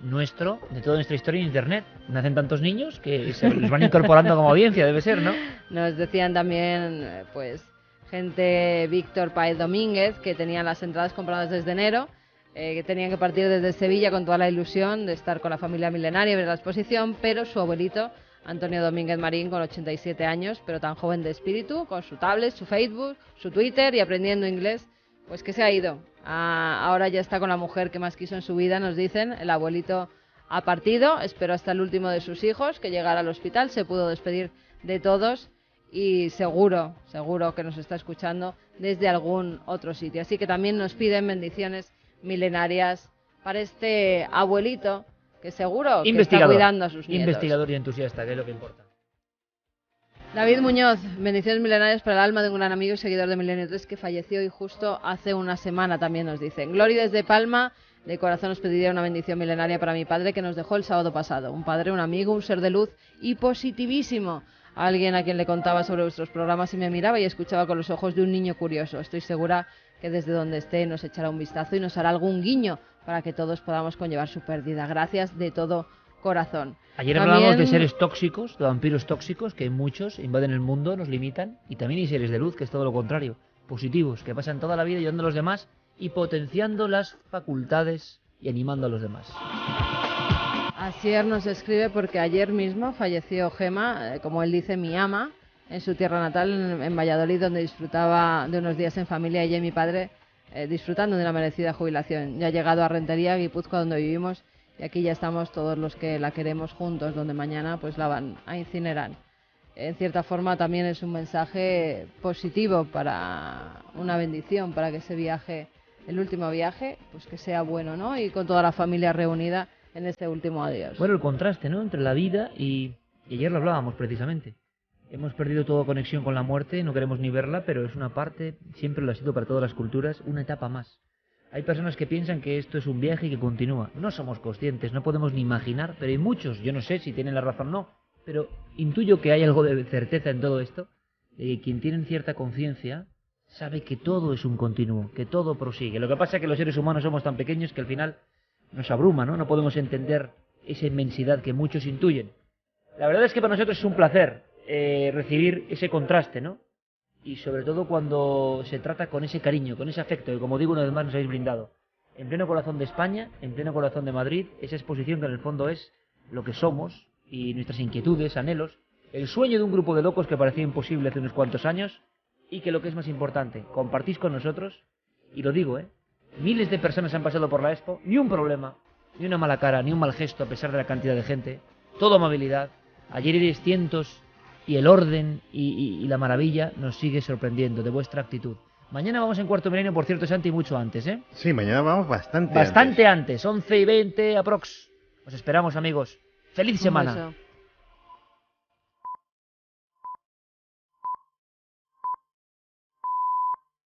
nuestro, de toda nuestra historia en Internet. Nacen tantos niños que se los van incorporando como audiencia, debe ser, ¿no? Nos decían también, pues, gente, Víctor Paez Domínguez, que tenían las entradas compradas desde enero, que tenían que partir desde Sevilla con toda la ilusión de estar con la familia milenaria y ver la exposición, pero su abuelito, Antonio Domínguez Marín, con 87 años, pero tan joven de espíritu, con su tablet, su Facebook, su Twitter y aprendiendo inglés, pues que se ha ido. Ahora ya está con la mujer que más quiso en su vida, nos dicen. El abuelito ha partido, esperó hasta el último de sus hijos que llegara al hospital, se pudo despedir de todos y seguro que nos está escuchando desde algún otro sitio. Así que también nos piden bendiciones milenarias para este abuelito que seguro que está cuidando a sus nietos. Investigador y entusiasta, que es lo que importa. David Muñoz, bendiciones milenarias para el alma de un gran amigo y seguidor de Milenio 3 que falleció y justo hace una semana, también nos dicen. Gloria desde Palma, de corazón os pediría una bendición milenaria para mi padre que nos dejó el sábado pasado. Un padre, un amigo, un ser de luz y positivísimo. Alguien a quien le contaba sobre vuestros programas y me miraba y escuchaba con los ojos de un niño curioso. Estoy segura que desde donde esté nos echará un vistazo y nos hará algún guiño para que todos podamos conllevar su pérdida. Gracias de todo corazón. Ayer hablábamos de seres tóxicos, de vampiros tóxicos, que hay muchos, invaden el mundo, nos limitan, y también hay seres de luz, que es todo lo contrario, positivos, que pasan toda la vida ayudando a los demás y potenciando las facultades y animando a los demás. Asier nos escribe porque ayer mismo falleció Gema, como él dice, mi ama, en su tierra natal, en Valladolid, donde disfrutaba de unos días en familia, ella y mi padre, disfrutando de una merecida jubilación. Ya ha llegado a Rentería, Guipúzcoa, donde vivimos, y aquí ya estamos todos los que la queremos juntos, donde mañana pues la van a incinerar. En cierta forma también es un mensaje positivo, para una bendición, para que ese viaje, el último viaje, pues que sea bueno, ¿no? Y con toda la familia reunida en este último adiós. Bueno, el contraste, ¿no?, entre la vida y ayer lo hablábamos precisamente. Hemos perdido toda conexión con la muerte, no queremos ni verla, pero es una parte, siempre lo ha sido para todas las culturas, una etapa más. Hay personas que piensan que esto es un viaje y que continúa. No somos conscientes, no podemos ni imaginar, pero hay muchos, yo no sé si tienen la razón o no, pero intuyo que hay algo de certeza en todo esto, de que quien tiene cierta conciencia sabe que todo es un continuo, que todo prosigue. Lo que pasa es que los seres humanos somos tan pequeños que al final nos abruma, ¿no? No podemos entender esa inmensidad que muchos intuyen. La verdad es que para nosotros es un placer recibir ese contraste, ¿no? Y sobre todo cuando se trata con ese cariño, con ese afecto, que como digo una vez más nos habéis brindado. En pleno corazón de España, en pleno corazón de Madrid, esa exposición que en el fondo es lo que somos y nuestras inquietudes, anhelos, el sueño de un grupo de locos que parecía imposible hace unos cuantos años y que lo que es más importante, compartís con nosotros, y lo digo, miles de personas han pasado por la Expo, ni un problema, ni una mala cara, ni un mal gesto a pesar de la cantidad de gente, todo amabilidad. Ayer erais cientos y el orden y la maravilla nos sigue sorprendiendo de vuestra actitud. Mañana vamos en Cuarto Milenio, por cierto, Santi, mucho antes, ¿eh? Sí, mañana vamos bastante antes. 11:20 aprox. Os esperamos, amigos. ¡Feliz semana!